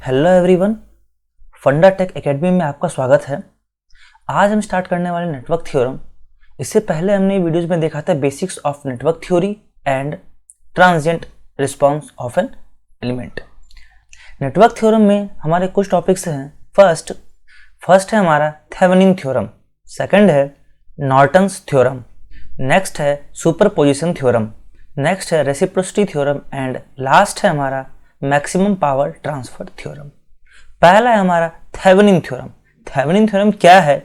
Hello everyone, फंडा Tech academy में आपका स्वागत है। आज हम स्टार्ट करने वाले नेटवर्क थ्योरम। इससे पहले हमने वीडियोस में देखा था basics of network theory and transient response of an element. Network theorem में हमारे कुछ टॉपिक्स हैं। फर्स्ट है हमारा थेवेनिन थ्योरम, सेकंड है नॉर्टन्स थ्योरम, नेक्स्ट है सुपरपोजिशन थ्योरम, नेक्स्ट है रेसिप्रोसिटी थ्योरम एंड लास्ट है हमारा मैक्सिमम पावर ट्रांसफर थ्योरम। पहला है हमारा थेवेनिन थ्योरम। थेवेनिन थ्योरम क्या है,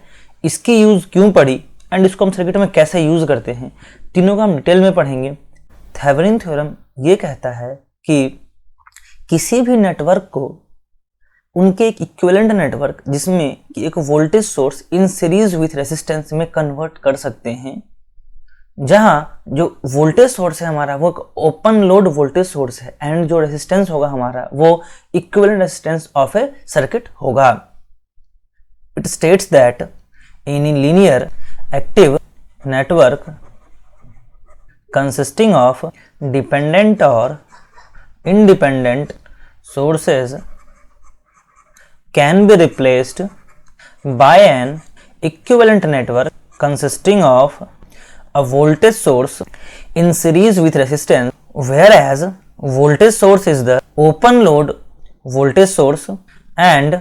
इसकी यूज क्यों पड़ी एंड इसको हम सर्किट में कैसे यूज करते हैं, तीनों को हम डिटेल में पढ़ेंगे। थेवेनिन थ्योरम ये कहता है कि किसी भी नेटवर्क को उनके एक इक्विवेलेंट नेटवर्क जिसमें कि एक voltage source in series with resistance में कन्वर्ट कर सकते हैं, जहां जो वोल्टेज सोर्स है हमारा वो एक ओपन लोड वोल्टेज सोर्स है एंड जो रेसिस्टेंस होगा हमारा वो equivalent resistance of a circuit होगा। It states that in linear active network consisting of dependent और independent sources can be replaced by an equivalent network consisting of a voltage source in series with resistance, whereas voltage source is the open load voltage source and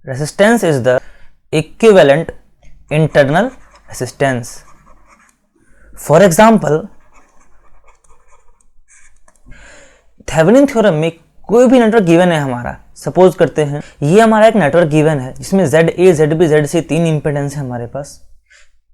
resistance is the equivalent internal resistance. For example, Thevenin theorem में कोई भी network given है हमारा, suppose करते हैं ये हमारा एक नेटवर्क गिवन है जिसमें ZA, ZB, ZC तीन इंपेडेंस है हमारे पास,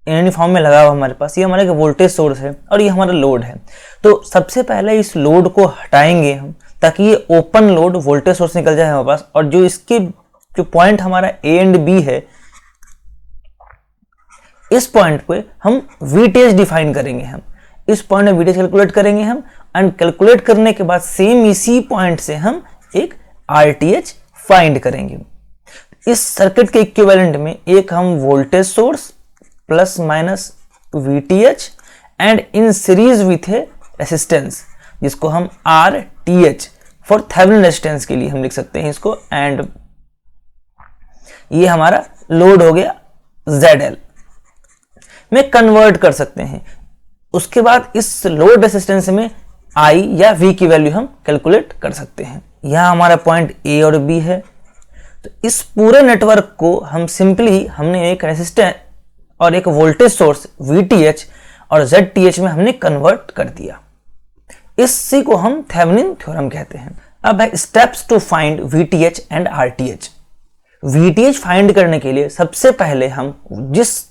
यूनिफॉर्म में लगा हुआ हमारे पास। ये हमारा एक वोल्टेज सोर्स है और ये हमारा लोड है। तो सबसे पहले इस लोड को हटाएंगे हम ताकि ये ओपन लोड वोल्टेज सोर्स निकल जाए हमारे पास, और जो इसके जो पॉइंट हमारा A एंड B है, इस पॉइंट पे हम VTH डिफाइन करेंगे। हम इस पॉइंट में VTH कैलकुलेट करेंगे हम, एंड कैलकुलेट करने के बाद सेम इसी पॉइंट से हम एक RTH फाइंड करेंगे। इस सर्किट के इक्विवेलेंट में एक हम voltage source plus minus VTH and in series with A resistance जिसको हम RTH फॉर थेवेनिन रेजिस्टेंस के लिए हम लिख सकते हैं इसको, एंड ये हमारा लोड हो गया ZL में कन्वर्ट कर सकते हैं। उसके बाद इस लोड रेसिस्टेंस में I या V की वैल्यू हम कैलकुलेट कर सकते हैं। यहां हमारा पॉइंट A और B है। तो इस पूरे नेटवर्क को हम सिंपली हमने एक रेसिस्टेंस और एक वोल्टेज सोर्स VTH और ZTH में हमने कन्वर्ट कर दिया। इसी को हम थेवेनिन थ्योरम कहते हैं। अब है steps to find VTH and RTH। VTH find करने के लिए सबसे पहले हम जिस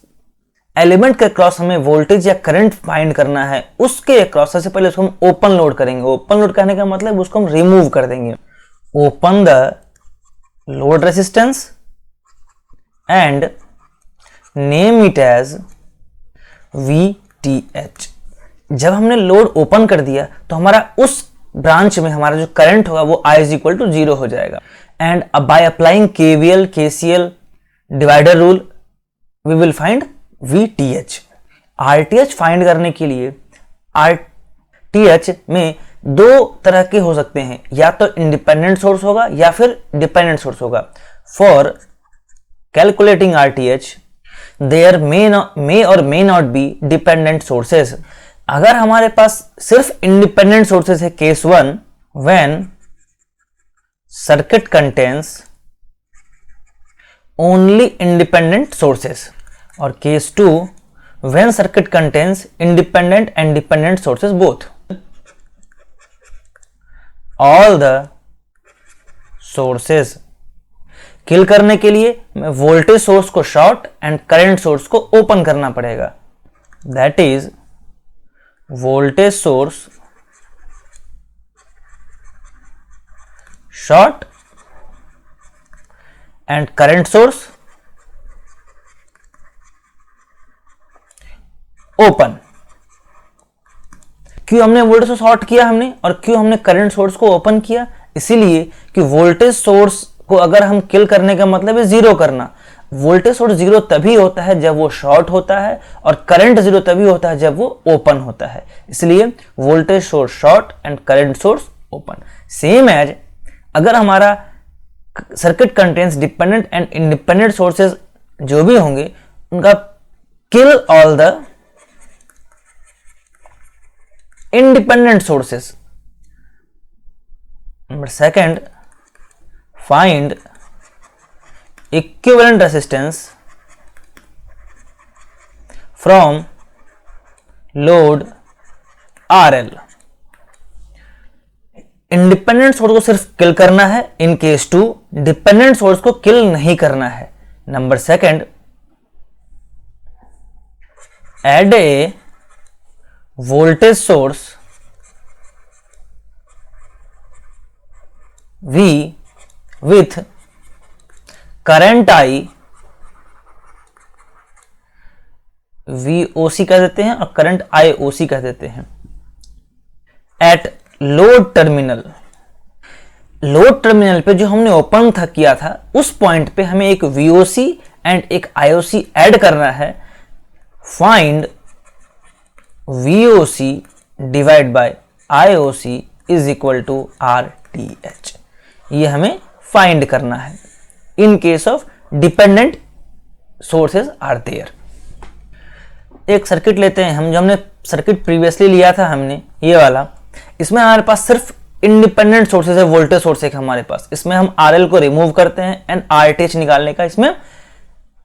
एलिमेंट के अक्रॉस हमें वोल्टेज या करंट फाइंड करना है उसके अक्रॉस सबसे पहले उसको हम ओपन लोड करेंगे। ओपन लोड कहने का मतलब उसको हम रिमूव कर देंगे। Open the load resistance and name it as VTH। जब हमने लोड ओपन कर दिया तो हमारा उस ब्रांच में हमारा जो करंट होगा वो I is equal to 0 हो जाएगा, and by applying KVL, KCL, divider rule we will find VTH। RTH find करने के लिए RTH में दो तरह के हो सकते हैं, या तो इंडिपेंडेंट सोर्स होगा या फिर डिपेंडेंट सोर्स होगा। For calculating RTH there may और may not be dependent sources. अगर हमारे पास सिर्फ इंडिपेंडेंट सोर्सेस है, case 1 when circuit contains only independent sources, और case 2 when circuit contains independent and dependent sources both. All the sources किल करने के लिए वोल्टेज सोर्स को शॉर्ट एंड करंट सोर्स को ओपन करना पड़ेगा। That is voltage source short and current source open. क्यों हमने वोल्टेज सोर्स शॉर्ट किया हमने, और क्यों हमने करंट सोर्स को ओपन किया? इसीलिए कि वोल्टेज सोर्स को अगर हम किल करने का मतलब है जीरो करना। वोल्टेज सोर्स जीरो तभी होता है जब वो शॉर्ट होता है, और करंट जीरो तभी होता है जब वो ओपन होता है। इसलिए voltage source short and current source open. Same as अगर हमारा circuit contains dependent and independent sources जो भी होंगे उनका kill all the independent sources. Number second, find equivalent resistance from load RL. Independent source को सिर्फ किल करना है, इन केस 2 डिपेंडेंट सोर्स को किल नहीं करना है. Number second, add a voltage source V with current I, VOC कह देते हैं और करंट IOC कह देते हैं, at load terminal. Load terminal पे जो हमने ओपन किया था उस पॉइंट पे हमें एक VOC एंड एक IOC ऐड करना है. Find VOC divide by IOC is equal to RTH. ये हमें फाइंड करना है in case of dependent sources are there. एक सर्किट लेते हैं हम, जो हमने सर्किट प्रीवियसली लिया था हमने ये वाला. इसमें हमारे पास सिर्फ इंडिपेंडेंट सोर्सेज है, वोल्टेज सोर्स है हमारे पास. इसमें हम RL को रिमूव करते हैं एंड RTH निकालने का इसमें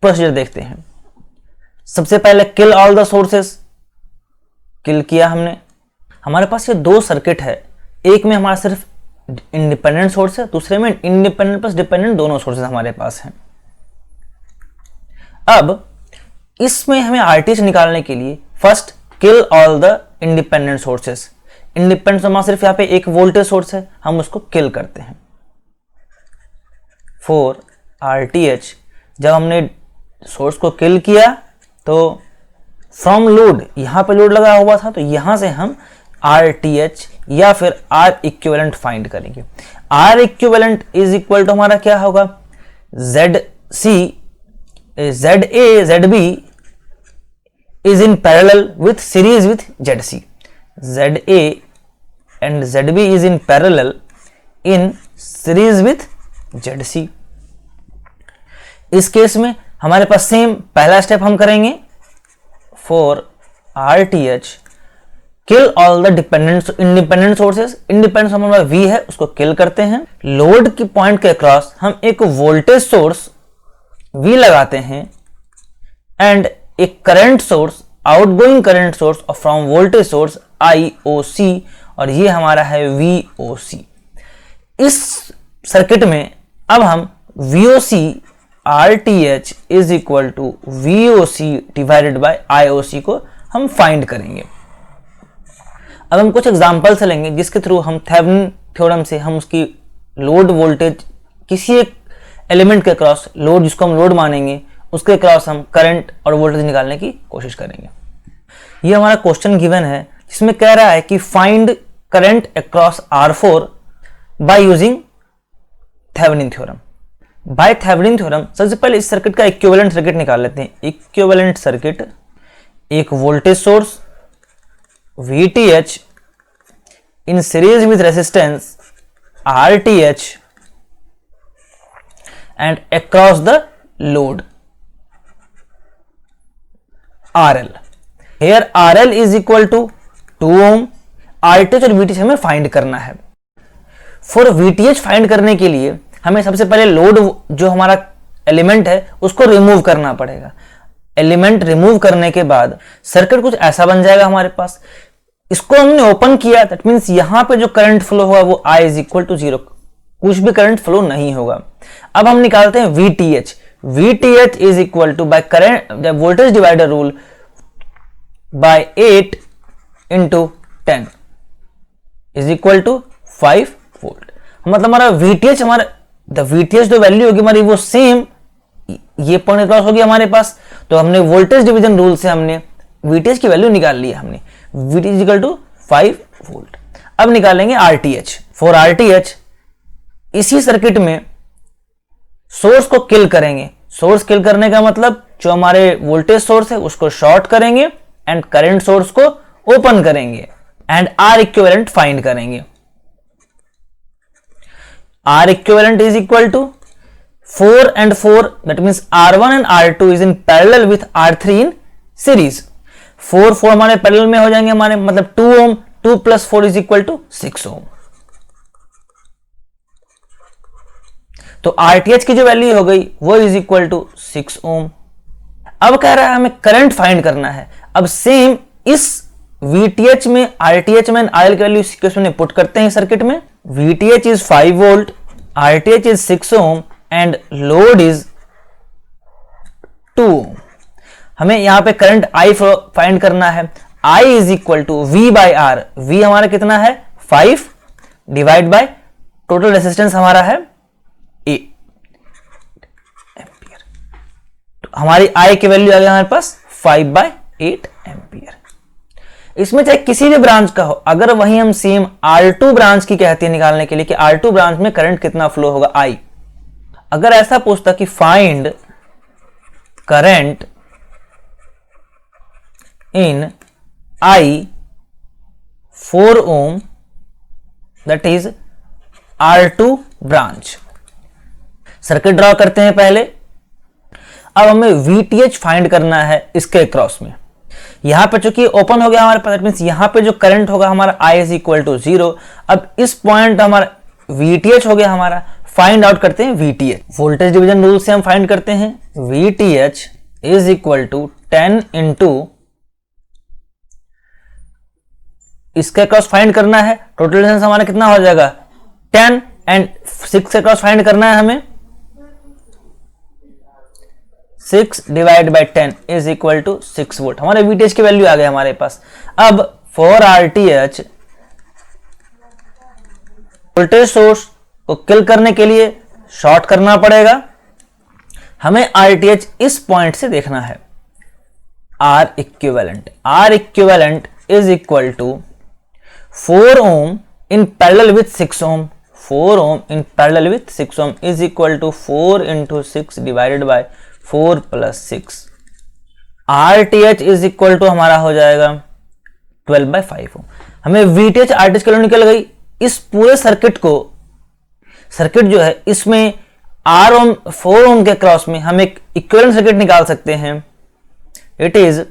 प्रोसीजर देखते हैं. सबसे पहले किल ऑल द सोर्सेज. किल किया हमने. हमारे पास ये 2 सर्किट है, एक में हमारा सिर्फ इंडिपेंडेंट सोर्स है, दूसरे में इंडिपेंडेंट प्लस डिपेंडेंट दोनों सोर्सेज हमारे पास हैं. अब इसमें हमें RTH निकालने के लिए first kill all the independent sources. Independent हमारा सिर्फ यहाँ पे एक वोल्टेज सोर्स है, हम उसको किल करते हैं. फॉर RTH जब हमने सोर्स को किल किया तो फ्रॉम लोड, यहां पे लोड लगा हुआ था तो यहां से हम RTH या फिर R इक्विवेलेंट फाइंड करेंगे. R equivalent is equal to हमारा क्या होगा, ZC ZA ZB is in parallel with series with ZC. ZA and ZB is in parallel in series with ZC. इस केस में हमारे पास सेम पहला स्टेप हम करेंगे. For RTH kill all the independent sources. Independent हमारा V है, उसको किल करते हैं. लोड की पॉइंट के अक्रॉस हम एक वोल्टेज सोर्स V लगाते हैं एंड एक current source, outgoing current source from voltage source IOC, और ये हमारा है VOC. इस सर्किट में अब हम VOC RTH is equal to VOC divided by IOC को हम फाइंड करेंगे. अब हम कुछ एग्जांपल्स लेंगे जिसके थ्रू हम थेवेनिन थ्योरम से हम उसकी लोड वोल्टेज, किसी एक एलिमेंट के क्रॉस लोड जिसको हम लोड मानेंगे उसके क्रॉस हम करंट और वोल्टेज निकालने की कोशिश करेंगे. ये हमारा क्वेश्चन गिवन है जिसमें कह रहा है कि find current across R4 by using Thevenin theorem. By Thevenin theorem सबसे पहले इस सर्किट का इक्विवेलेंट सर्किट निकाल लेते हैं. इक्विवेलेंट सर्किट, एक voltage source VTH in series with resistance RTH and across the load RL. Here RL is equal to 2 ohm. RTH और VTH हमें फाइंड करना है. फॉर VTH फाइंड करने के लिए हमें सबसे पहले लोड जो हमारा एलिमेंट है उसको रिमूव करना पड़ेगा. एलिमेंट रिमूव करने के बाद सर्किट कुछ ऐसा बन जाएगा हमारे पास. इसको हमने ओपन किया, दैट मींस यहां पे जो करंट फ्लो होगा वो I इज इक्वल टू 0, कुछ भी करंट फ्लो नहीं होगा. अब हम निकालते हैं VTH. VTH is equal to by current voltage divider rule by 8 into 10 is equal to 5 volt. मतलब हमारा VTH, हमारा VTH जो वैल्यू होगी हमारी वो सेम ये पॉइंट क्रॉस होगी हमारे पास. तो हमने वोल्टेज डिवीजन रूल से हमने VTH की वैल्यू निकाल ली है. हमने VTH is equal to 5 volt. अब निकालेंगे RTH. फॉर RTH इसी सर्किट में सोर्स को किल करेंगे. सोर्स किल करने का मतलब जो हमारे वोल्टेज सोर्स है उसको शॉर्ट करेंगे एंड करंट सोर्स को ओपन करेंगे एंड R इक्विवेलेंट फाइंड करेंगे. R equivalent is equal to 4 and 4, that means R1 and R2 is in parallel with R3 in series. 4 हमारे पैरेलल में हो जाएंगे हमारे, मतलब 2 ओम, 2 + 4 इज इक्वल टू 6 ओम. तो RTH की जो वैल्यू हो गई वो इज इक्वल टू 6 ओम. अब कह रहा है हमें करंट फाइंड करना है. अब सेम इस VTH में, RTH में RL की वैल्यू इक्वेशन में पुट करते हैं सर्किट में. VTH is 5 volt, RTH is 6 ohm and load is 2 ohm. हमें यहां पे करंट I फाइंड करना है. I is equal to V/R. V हमारा कितना है 5 डिवाइड बाय टोटल रेजिस्टेंस हमारा है 8 एम्पियर. तो हमारी I की वैल्यू आ गई हमारे पास 5/8 एम्पियर. इसमें चाहे किसी भी ब्रांच का हो, अगर वही हम सेम R2 ब्रांच की कहते हैं निकालने के लिए कि R2 ब्रांच में करंट कितना फ्लो होगा I. अगर ऐसा पूछता कि find current in I 4 ohm, that is R2 branch. Circuit draw करते हैं पहले. अब हमें VTH फाइंड करना है इसके क्रॉस में. यहां पे चूंकि ओपन हो गया हमारे पास, मींस यहां पे जो करंट होगा हमारा I इज इक्वल टू 0. अब इस पॉइंट हमारा VTH हो गया हमारा. फाइंड आउट करते हैं VTH. वोल्टेज डिवीजन रूल से हम फाइंड करते हैं. VTH is equal to 10 into, इसके क्रॉस फाइंड करना है. टोटल रेजिस्टेंस हमारा कितना हो जाएगा 10 एंड 6 के क्रॉस फाइंड करना है हमें. 6 divide by 10 is equal to 6 volt. हमारे VTH की वैल्यू आ गई हमारे पास. अब फॉर RTH वोल्टेज सोर्स को किल करने के लिए शॉर्ट करना पड़ेगा. हमें RTH इस पॉइंट से देखना है. R equivalent is equal to 4 ohm in parallel with 6 ohm. 4 ohm in parallel with 6 ohm is equal to 4 into 6 divided by 4 plus 6. RTH is equal to हमारा हो जाएगा 12/5 ohm. हमें VTH RTH की value निकल गई. इस पूरे सर्किट को, सर्किट जो है इसमें R ओम 4 ओम के क्रॉस में हम एक इक्विवेलेंट सर्किट निकाल सकते हैं. It is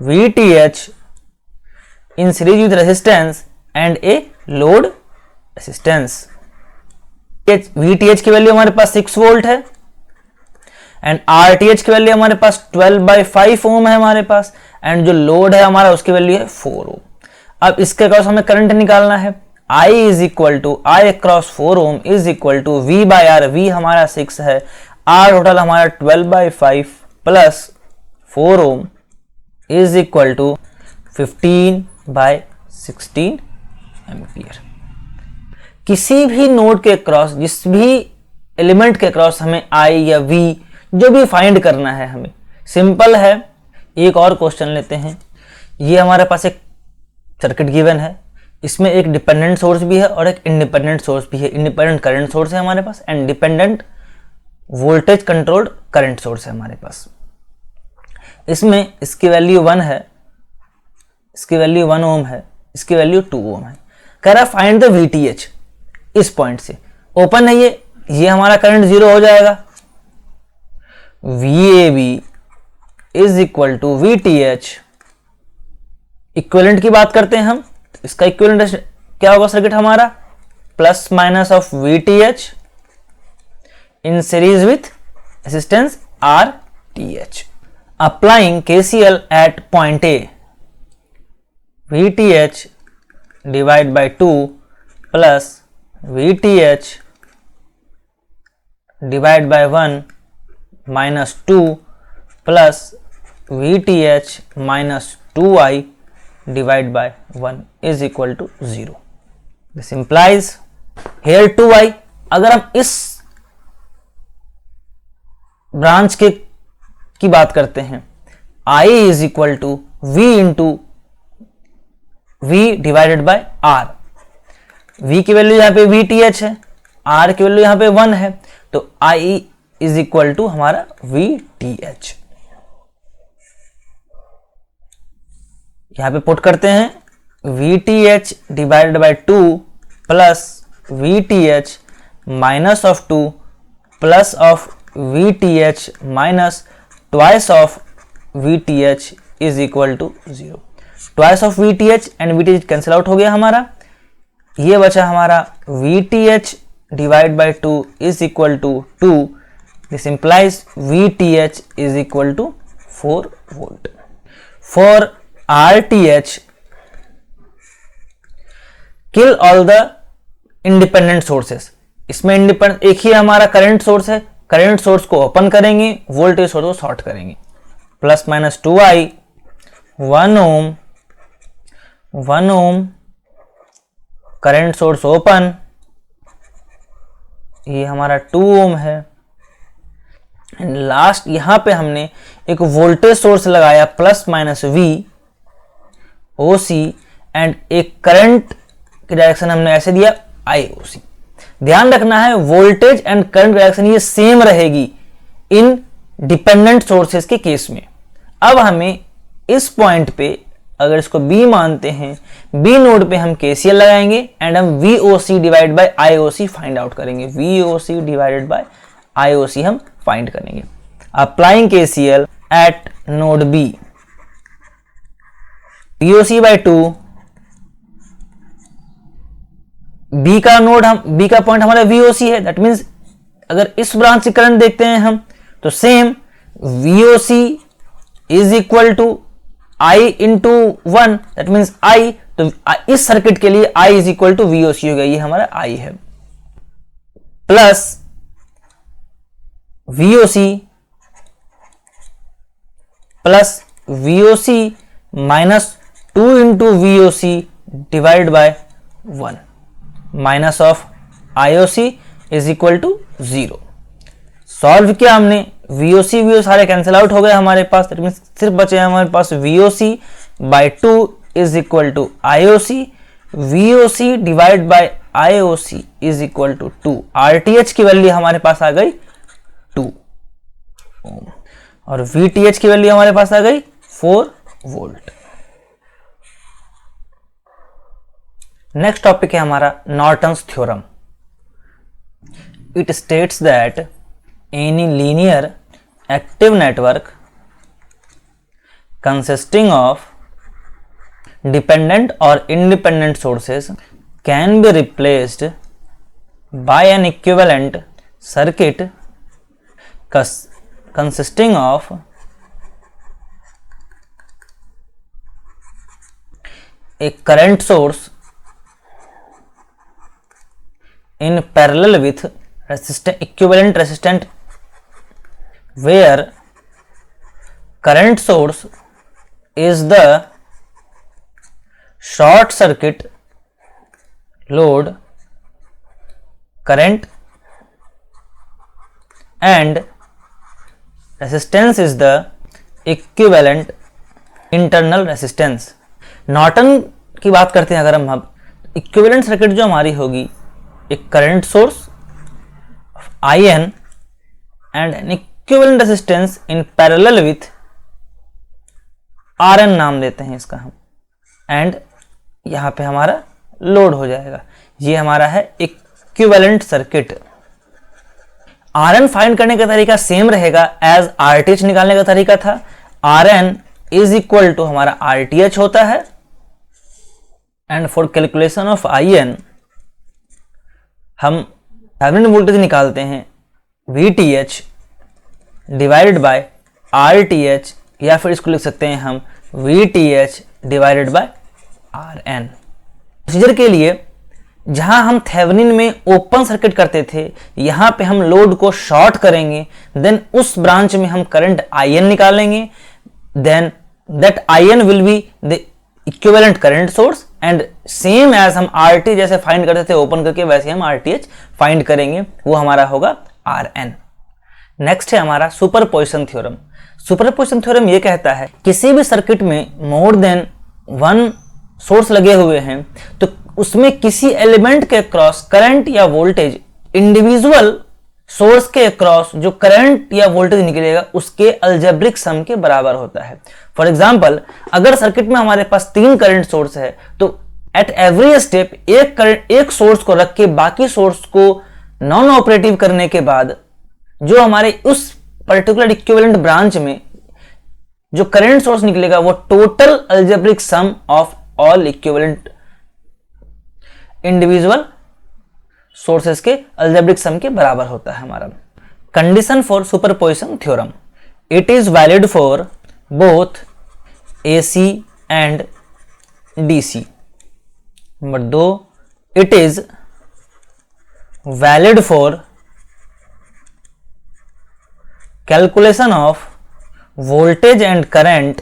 VTH in series with resistance and a load resistance. VTH की वैल्यू हमारे पास 6 वोल्ट है एंड RTH की वैल्यू हमारे पास 12/5 ओम है हमारे पास, एंड जो लोड है हमारा उसकी वैल्यू है 4 ओम. अब इसके क्रॉस हमें करंट निकालना है. I is equal to I cross 4 ohm is equal to V/R. V हमारा 6 है, R टोटल हमारा 12/5 plus 4 ohm is equal to 15/16 ampere. किसी भी नोड के क्रॉस, जिस भी एलिमेंट के क्रॉस हमें I या V जो भी फाइंड करना है, हमें सिंपल है. एक और क्वेश्चन लेते हैं. ये हमारे पास एक सर्किट गिवन है. इसमें एक डिपेंडेंट सोर्स भी है और एक इंडिपेंडेंट सोर्स भी है. इंडिपेंडेंट करंट सोर्स है हमारे पास and dependent voltage controlled current source है हमारे पास. इसमें इसकी वैल्यू 1 है, इसकी वैल्यू 1 ओम है, इसकी वैल्यू 2 ओम है. कह रहा फाइंड द VTH. इस पॉइंट से ओपन है ये हमारा करंट 0 हो जाएगा. VAB is equal to VTH. Equivalent की बात करते हैं हम. इसका इक्विवेलेंट क्या होगा सर्किट हमारा, plus minus of VTH in series with resistance RTH. Applying KCL at point A. VTH divide by 2 plus VTH divide by 1 minus 2 plus VTH minus 2I divided by 1 is equal to 0. This implies here 2I. अगर हम इस branch की बात करते हैं, I is equal to V into V divided by R. V की value यहां पे VTH है, R की वैल्यू यहां पे 1 है, तो I is equal to हमारा VTH. यहां पे पुट करते हैं VTH divided by 2 plus VTH minus of 2 plus of VTH minus twice of VTH is equal to 0. Twice of VTH and VTH cancel out हो गया हमारा, ये बचा हमारा VTH divide by 2 is equal to 2. This implies VTH is equal to 4 volt. For RTH, kill all the independent sources. इसमें independent एक ही हमारा current source है, करंट सोर्स को ओपन करेंगे, वोल्टेज सोर्स को शॉर्ट करेंगे. Plus minus 2i, 1 ohm current source open, ये हमारा 2 ओम है. एंड लास्ट यहां पे हमने एक वोल्टेज सोर्स लगाया plus minus V OC and एक करंट की डायरेक्शन हमने ऐसे दिया IOC. ध्यान रखना है वोल्टेज एंड करंट डायरेक्शन ये सेम रहेगी इन डिपेंडेंट सोर्सेस के केस में. अब हमें इस पॉइंट पे अगर इसको B मानते हैं, B नोड पे हम KCL लगाएंगे एंड हम VOC divide by IOC find out करेंगे. VOC डिवाइडेड बाय IOC हम फाइंड करेंगे. Applying KCL at node B, VOC by 2, B का नोड हम B का पॉइंट हमारा VOC है. दैट मीन्स अगर इस ब्रांच से करंट देखते हैं हम तो same VOC is equal to I into 1. That means I, तो इस सर्किट के लिए I is equal to VOC हो गया, ये हमारा I है, plus VOC plus VOC minus 2 into VOC divide by 1 minus of IOC is equal to 0. Solve किया हमने, VOC सारे कैंसिल आउट हो गए हमारे पास. दैट मीन्स सिर्फ बचे हमारे पास VOC by 2 is equal to IOC. VOC divide by IOC is equal to 2. RTH की वैल्यू हमारे पास आ गई 2 ओम और VTH की वैल्यू हमारे पास आ गई 4 वोल्ट. नेक्स्ट टॉपिक है हमारा Norton's theorem. It states that any linear active network consisting of dependent or independent sources can be replaced by an equivalent circuit consisting of a current source in parallel with equivalent resistant, where current source is the short circuit load current and resistance is the equivalent internal resistance. Norton की बात करते हैं अगर हम अब, equivalent circuit जो हमारी होगी एक current source IN and an equivalent resistance in parallel with RN नाम देते हैं इसका हम, एंड यहां पे हमारा लोड हो जाएगा. ये हमारा है इक्विवेलेंट सर्किट. RN फाइंड करने का तरीका सेम रहेगा एज RTH निकालने का तरीका था. RN इज इक्वल टू हमारा RTH होता है and for calculation of IN हम थेवेनिन वोल्टेज निकालते हैं VTH डिवाइडेड बाय RTH, या फिर इसको लिख सकते हैं हम VTH divided by RN. Procedure के लिए जहां हम थेवेनिन में ओपन सर्किट करते थे, यहां पे हम लोड को शॉर्ट करेंगे, देन उस ब्रांच में हम करंट IN निकालेंगे, then that IN will be the equivalent current source and same as हम RT जैसे फाइंड करते थे ओपन करके, वैसे हम RTH फाइंड करेंगे, वो हमारा होगा RN. नेक्स्ट है हमारा सुपरपोजिशन थ्योरम. सुपरपोजिशन थ्योरम ये कहता है किसी भी सर्किट में मोर देन वन सोर्स लगे हुए हैं तो उसमें किसी एलिमेंट के अक्रॉस करंट या वोल्टेज इंडिविजुअल सोर्स के अक्रॉस जो करंट या वोल्टेज निकलेगा उसके अलजेब्रिक सम के बराबर होता है. फॉर एग्जांपल अगर सर्किट में हमारे पास 3 करंट सोर्स है तो एट एवरी स्टेप एक सोर्स को रख के बाकी सोर्स को नॉन ऑपरेटिव करने के बाद जो हमारे उस पर्टिकुलर इक्विवेलेंट ब्रांच में जो करंट सोर्स निकलेगा वो total algebraic sum of all equivalent individual sources के अलजेब्रिक सम के बराबर होता है हमारा। Condition for superposition theorem, it is valid for both AC and DC। Number 2, it is valid for calculation of voltage and current,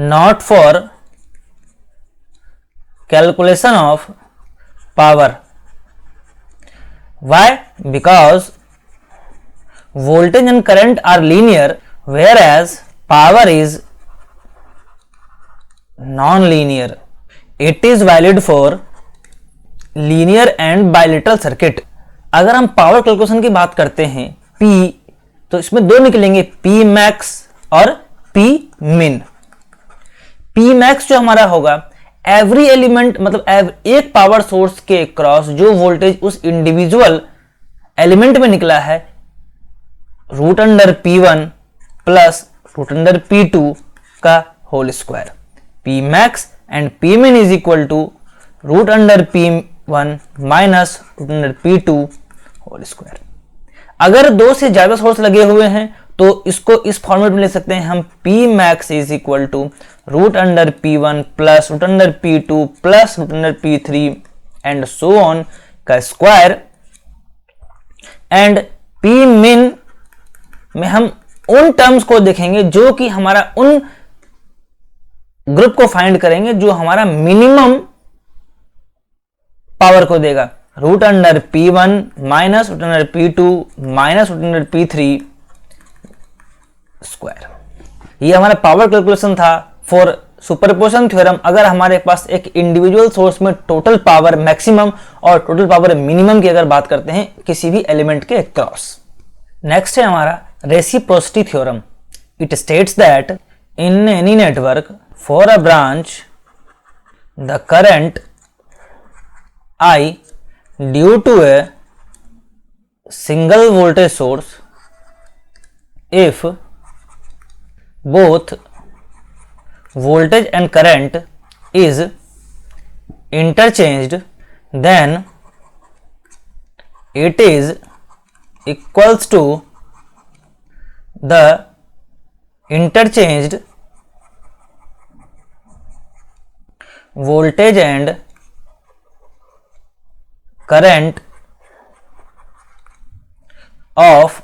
not for calculation of power. Why? Because voltage and current are linear, whereas power is non-linear. It is valid for linear and bilateral circuit. अगर हम power calculation की बात करते हैं P, तो इसमें दो निकलेंगे, P मैक्स और P मिन। P मैक्स जो हमारा होगा एवरी एलिमेंट, मतलब एक पावर सोर्स के क्रॉस जो वोल्टेज उस इंडिविजुअल एलिमेंट में निकला है, root under P1 plus root under P2 का whole square. P max and P min is equal to root under P1 minus root under P2 whole square. अगर दो से ज्यादा सोर्स लगे हुए हैं तो इसको इस फॉर्मेट में ले सकते हैं हम, P max is equal to root under P1 plus root under P2 plus root under P3 and so on का स्क्वायर। एंड P मिन में हम उन टर्म्स को देखेंगे जो कि हमारा उन ग्रुप को फाइंड करेंगे जो हमारा मिनिमम पावर को देगा, root under P1 minus root under P2 minus root under P3 square. ये हमारा पावर कैलकुलेशन था फॉर सुपरपोजिशन थ्योरम। अगर हमारे पास एक इंडिविजुअल सोर्स में टोटल पावर मैक्सिमम और टोटल पावर मिनिमम की अगर बात करते हैं किसी भी एलिमेंट के क्रॉस। नेक्स्ट है हमारा reciprocity theorem. It states that in any network for a branch the current I due to a single voltage source if both voltage and current is interchanged, then it is equals to the interchanged voltage and current of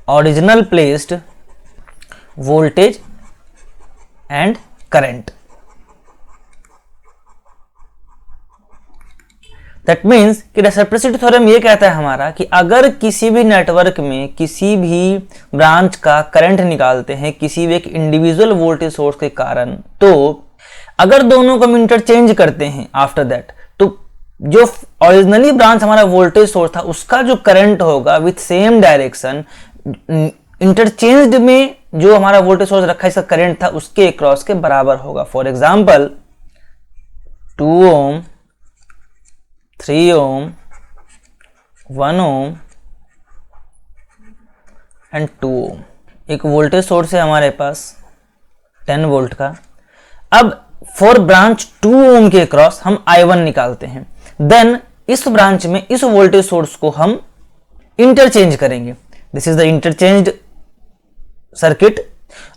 original placed voltage and current. That means कि reciprocity theorem ये कहता है हमारा कि अगर किसी भी network में किसी भी ब्रांच का करंट निकालते हैं किसी भी एक इंडिविजुअल वोल्टेज सोर्स के कारण, तो अगर दोनों को हम इंटरचेंज करते हैं आफ्टर दैट, तो जो ओरिजिनली ब्रांच हमारा वोल्टेज सोर्स था उसका जो करंट होगा विथ सेम डायरेक्शन, इंटरचेंज्ड में जो हमारा वोल्टेज सोर्स रखा है इसका करंट था उसके अक्रॉस के बराबर होगा। For example 2 ohm, 3 ohm, 1 ohm and 2 ohm. एक वोल्टेज सोर्स है हमारे पास 10 वोल्ट का। अब फॉर ब्रांच 2 ओम के अक्रॉस हम I1 निकालते हैं। देन इस ब्रांच में इस वोल्टेज सोर्स को हम इंटरचेंज करेंगे। This is the interchanged circuit.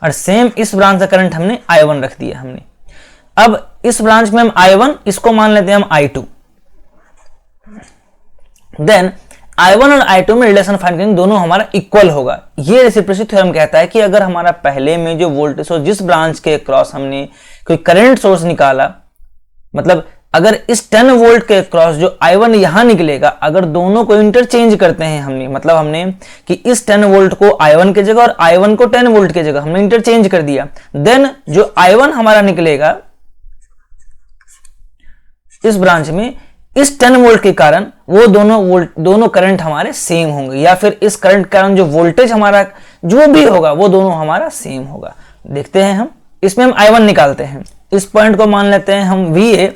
और सेम इस ब्रांच का करंट हमने I1 रख दिया हमने। अब इस ब्रांच में हम I1, इसको मान लेते हैं हम I2। देन I1 और I2 में रिलेशन फाइंड करेंगे, दोनों हमारा इक्वल होगा। ये रेसिप्रोसिटी थ्योरम कहता है कि अगर हमारा पहले में जो वोल्टेज सोर्स जिस ब्रांच के क्रॉस हमने कोई करंट सोर्स निकाला, मतलब अगर इस 10 वोल्ट के क्रॉस जो I1 यहां निकलेगा, अगर दोनों को इंटरचेंज करते हैं हमने, मतलब हमने कि इस 10 वोल्ट को I1 की जगह और I1 को 10 वोल्ट की जगह हमने इंटरचेंज कर दिया, देन जो I1 हमारा निकलेगा इस ब्रांच में इस 10 वोल्ट के कारण वो दोनों करंट हमारे सेम होंगे, या फिर इस करंट के कारण जो वोल्टेज हमारा जो भी होगा वो दोनों हमारा सेम होगा। देखते हैं हम इसमें हम I1 निकालते हैं। इस पॉइंट को मान लेते हैं हम VA,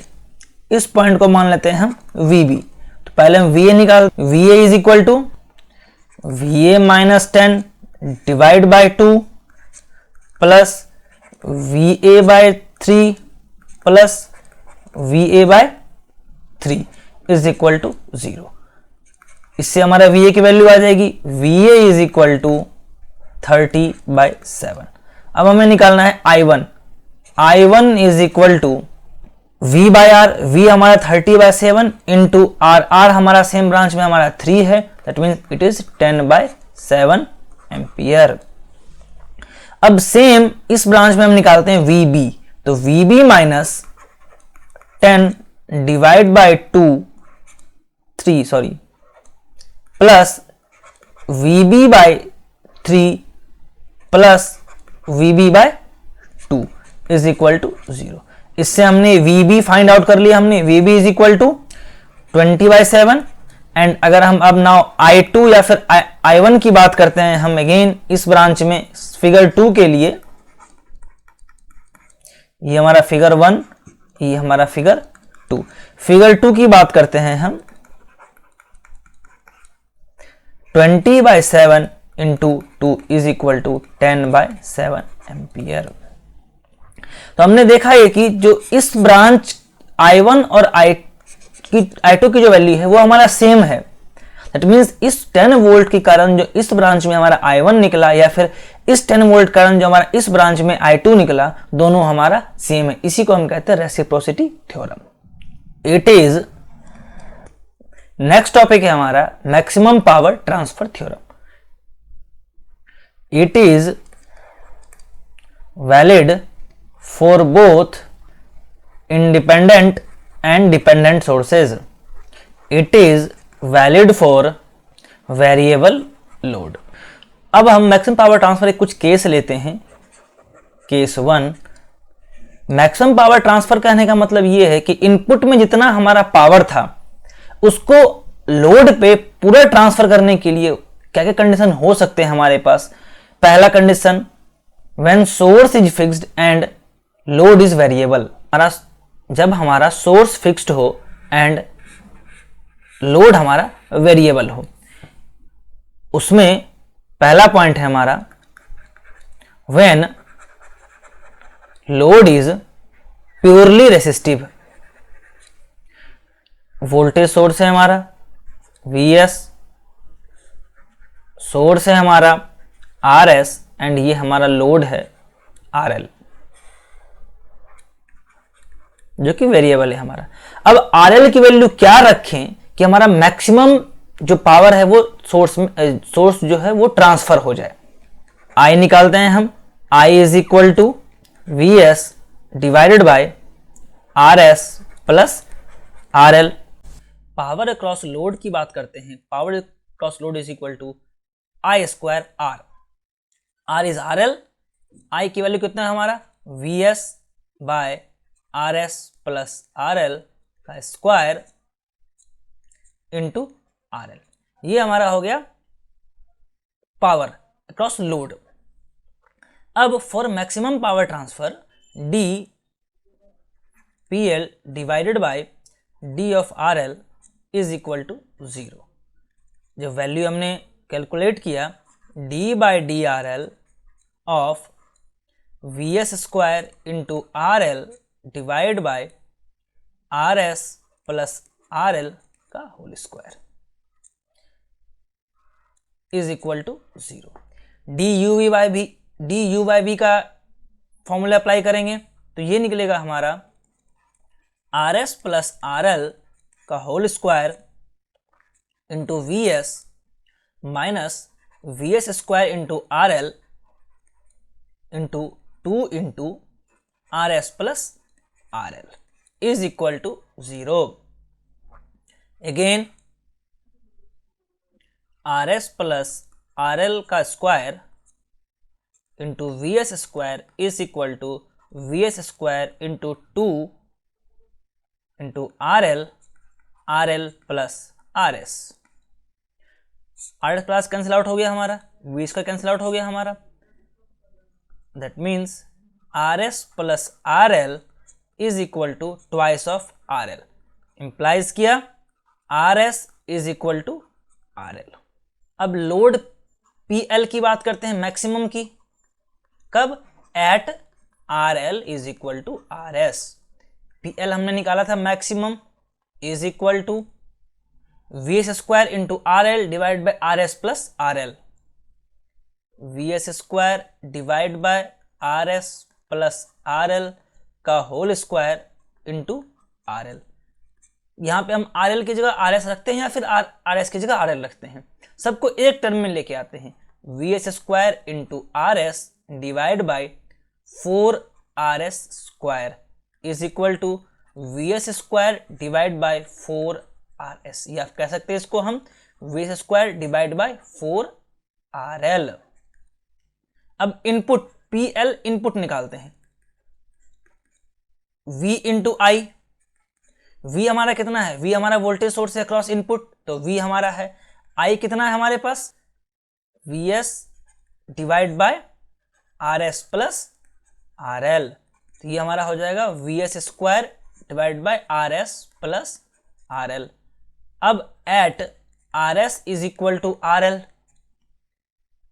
इस पॉइंट को मान लेते हैं हम VB। तो पहले हम VA निकाल, VA is equal to VA minus 10 divide by 2 plus VA by 3 plus VA by 3 is equal to 0। इससे हमारा VA की वैल्यू आ जाएगी, VA इज इक्वल टू 30/7। अब हमें निकालना है I1। I1 is equal to V by R, V हमारा 30/7 into R, R हमारा सेम ब्रांच में हमारा 3 है, that means it is 10/7 ampere. अब सेम इस ब्रांच में हम निकालते हैं VB, तो VB minus 10 divide by 3 plus VB by 3 plus VB by 2 is equal to 0। इससे हमने VB फाइंड आउट कर लिया, हमने VB is equal to 20/7। And अगर हम अब नाउ I2 या फिर I1 की बात करते हैं हम अगेन इस ब्रांच में फिगर 2 के लिए, ये हमारा फिगर 1, ये हमारा फिगर 2। फिगर 2 की बात करते हैं हम 20/7 into 2 is equal to 10/7 ampere. तो हमने देखा है कि जो इस ब्रांच I1 और I2 की जो वैल्यू है वो हमारा सेम है। दैट मीन्स इस 10 वोल्ट के कारण जो इस ब्रांच में हमारा I1 निकला या फिर इस 10 वोल्ट कारण जो हमारा इस ब्रांच में I2 निकला, दोनों हमारा सेम है। इसी को हम कहते हैं reciprocity theorem. It is next topic है हमारा maximum power transfer theorem. It is valid for both independent and dependent sources. It is valid for variable load. अब हम मैक्सिमम पावर ट्रांसफर के कुछ केस लेते हैं। केस 1, मैक्सिमम पावर ट्रांसफर कहने का मतलब यह है कि इनपुट में जितना हमारा पावर था उसको लोड पे पूरा ट्रांसफर करने के लिए क्या क्या कंडीशन हो सकते हैं हमारे पास। पहला condition, when source is fixed and load is variable. जब हमारा सोर्स फिक्स्ड हो एंड लोड हमारा वेरिएबल हो, उसमें पहला पॉइंट है हमारा when load is purely resistive. Voltage source है हमारा Vs, सोर्स है हमारा Rs एंड ये हमारा लोड है RL जो कि वेरिएबल है हमारा। अब RL की वैल्यू क्या रखें कि हमारा मैक्सिमम जो पावर है वो सोर्स जो है वो ट्रांसफर हो जाए। I निकालते हैं हम, I is equal to Vs divided by Rs plus RL। Power across load की बात करते हैं, power across load is equal to I square R। R is RL, I की वैल्यू कितना है हमारा Vs बाय Rs प्लस RL का स्क्वायर इंटू RL। ये हमारा हो गया पावर अक्रॉस लोड। अब for maximum power transfer D PL divided by D of RL is equal to 0। जब वैल्यू हमने कैलकुलेट किया D by D RL of Vs square into RL divide by Rs plus RL का whole square is equal to 0। D by B का formula apply करेंगे तो ये निकलेगा हमारा Rs प्लस RL का whole square into Vs minus Vs square into RL into 2 into Rs plus RL is equal to 0. Again Rs plus RL का square into Vs square is equal to Vs square into 2 into RL plus Rs। RS plus cancel out हो गया हमारा, V square cancel out हो गया हमारा। That means R S plus R L is equal to twice of R L. Implies किया R S is equal to R L. अब load P L की बात करते हैं मैक्सिमम की, कब? At R L is equal to R S. P L हमने निकाला था maximum is equal to V S square into R L divide by R S plus R L. V S square divide by R S plus R L का whole square into R L. यहाँ पे हम R L की जगह R S रखते हैं या फिर आर एस की जगह आर एल रखते हैं, सबको एक टर्म में लेके आते हैं। V S square into R S divide by 4 RS square is equal to V S square divide by 4 RS, या कह सकते हैं इसको हम V S square divide by 4 RL। अब इनपुट PL इनपुट निकालते हैं, V इंटू आई। V हमारा कितना है? V हमारा वोल्टेज सोर्स है अक्रॉस इनपुट, तो V हमारा है। I कितना है हमारे पास? VS divide by RS plus RL, तो ये हमारा हो जाएगा VS square divide by RS plus RL। अब at RS is equal to RL,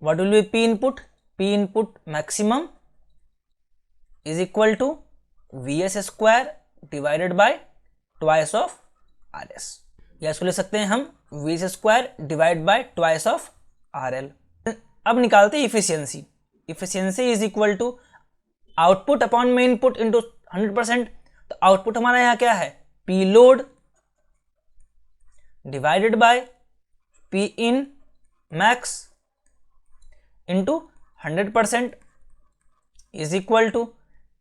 what will be P input? P input maximum is equal to VS square divided by twice of RS, या इसको ले सकते हैं हम VS square divide bye twice of RL। अब निकालते हैं efficiency. Efficiency is equal to output upon में इनपुट इंटू 100%। तो आउटपुट हमारा यहाँ क्या है? P load divided by P in max into 100% is equal to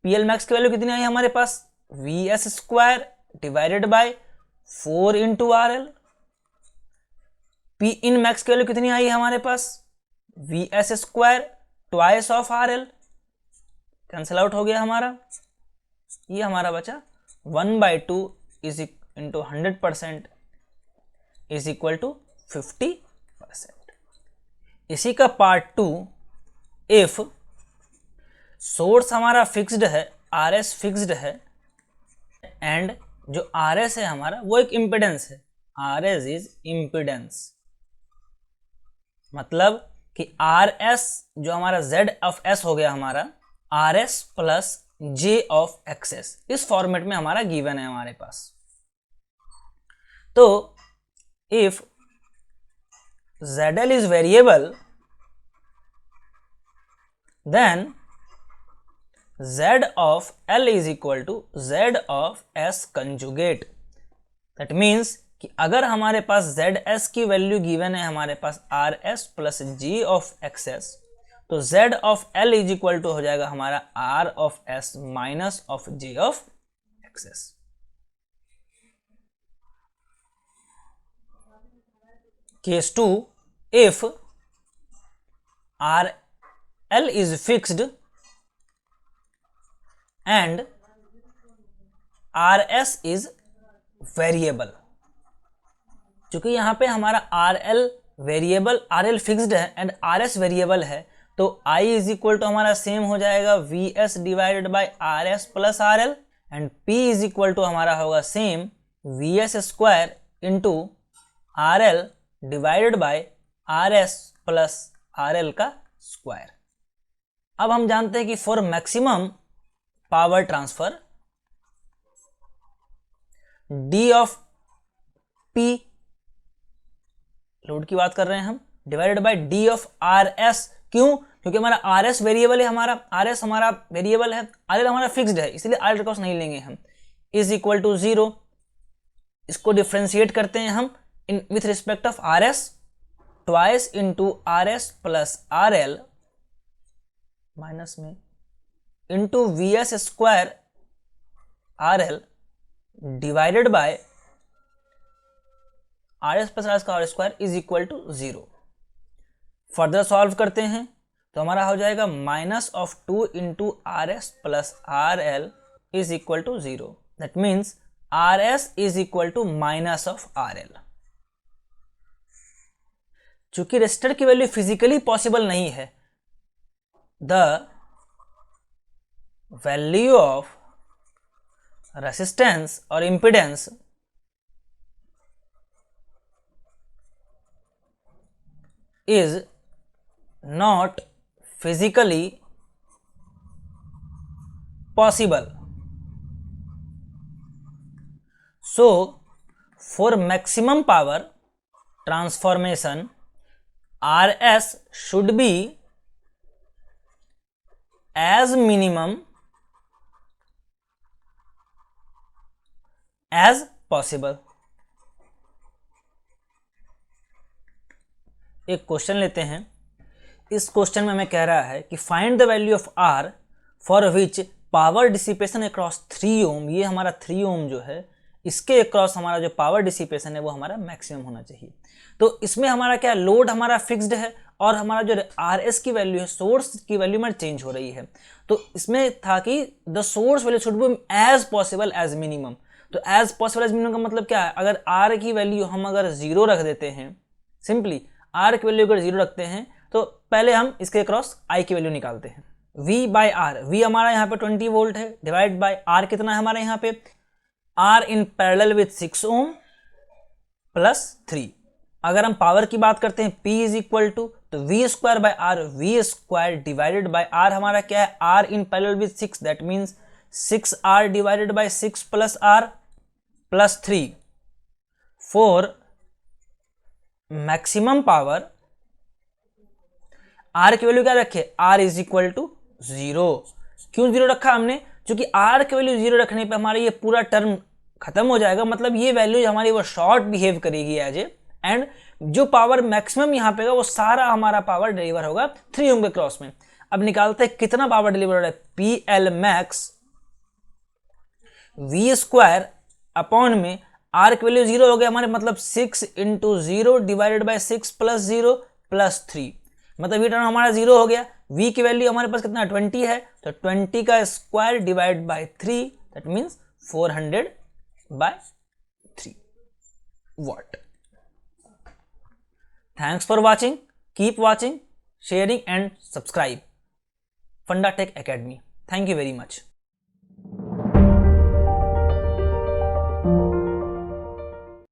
PL max की वैल्यू कितनी आई हमारे पास? VS square divided by 4 into RL। P in max की वैल्यू कितनी आई हमारे पास? VS square twice of RL, cancel out हो गया हमारा, ये हमारा बचा 1/2 is into 100% is equal to 50%। इसी का पार्ट 2, इफ सोर्स हमारा फिक्स्ड है, RS फिक्स्ड है, एंड जो RS है हमारा वो एक इम्पिडेंस है, RS इज इम्पिडेंस, मतलब कि RS जो हमारा Z ऑफ S हो गया हमारा RS plus J of XS, इस फॉर्मेट में हमारा गिवन है हमारे पास। तो if ZL is variable then Z of L is equal to Z of S conjugate। That means कि अगर हमारे पास ZS की वैल्यू गिवन है हमारे पास RS plus G of XS, तो Z of L is equal to हो जाएगा हमारा R of S minus of J of XS। Case 2, if RL is fixed and RS is variable. चूंकि यहां पे हमारा RL वेरिएबल, RL फिक्स्ड है and RS variable है, तो I इज इक्वल टू हमारा सेम हो जाएगा VS divided by RS plus RL, and P is equal to हमारा होगा same VS square into RL divided by RS plus RL का square. अब हम जानते हैं कि for maximum power transfer D of P, load की बात कर रहे हैं हम, divided by D of RS। क्यों? क्योंकि हमारा RS वेरिएबल है, हमारा RS हमारा वेरिएबल है, RL हमारा फिक्स्ड है, इसलिए RL कॉस्ट नहीं लेंगे हम, इज इक्वल टू 0। इसको डिफ्रेंशिएट करते हैं हम इन with respect of RS, twice into RS plus RL minus में into VS square RL divided by RS plus RS का whole square is equal to 0। Further solve करते हैं तो हमारा हो जाएगा minus of 2 into RS plus RL is equal to 0। That means RS is equal to minus of RL। चूंकि resistor की value physically possible नहीं है, the value of resistance or impedance is not physically possible. So, for maximum power transformation, RS should be as minimum as possible. एक question लेते हैं। इस question में हमें कह रहा है कि find the value of R for which power dissipation across 3 ohm, ये हमारा 3 ओम जो है इसके अक्रॉस हमारा जो पावर डिसिपेशन है वो हमारा मैक्सिमम होना चाहिए। तो इसमें हमारा क्या, लोड हमारा फिक्स्ड है और हमारा जो आर एस की वैल्यू है, सोर्स की वैल्यू हमारी चेंज हो रही है। तो इसमें था कि the source value should be as possible as minimum. तो एज पॉसिबल एज मिनिमम का मतलब क्या है, अगर आर की वैल्यू हम अगर 0 रख देते हैं, सिंपली आर की वैल्यू अगर 0 रखते हैं तो पहले हम इसके क्रॉस आई की वैल्यू निकालते हैं। V बाई आर, वी हमारा यहाँ पे 20 वोल्ट है, डिवाइड बाई आर कितना है हमारे यहाँ पे, R in parallel with 6 ohm plus 3। अगर हम पावर की बात करते हैं P इज इक्वल टू, तो V square by R, V square divided by R हमारा क्या है, R in parallel with 6, that means 6R divided by 6 plus R plus 3 for maximum power. R की वैल्यू क्या रखे, आर इज इक्वल टू 0। क्यों 0 रखा हमने, क्योंकि आर की वैल्यू 0 रखने पे हमारा ये पूरा टर्म खत्म हो जाएगा, मतलब ये वैल्यू हमारी वो शॉर्ट बिहेव करेगी एज ए, एंड जो पावर मैक्सिमम यहाँ पे वो सारा हमारा पावर डिलीवर होगा 3 ओम के क्रॉस में। अब निकालते हैं कितना पावर डिलीवर हो रहा है, P L max V square upon में आर की वैल्यू 0 हो गया हमारे, मतलब 6 into 0 divided by 6 plus 0 plus 3, मतलब ये टर्म हमारा 0 हो गया। v की वैल्यू हमारे पास कितना 20 है, तो 20 का square divide by 3, that means 400 by 3 watt. Thanks for watching, keep watching, sharing and subscribe Funda Tech Academy. Thank you very much.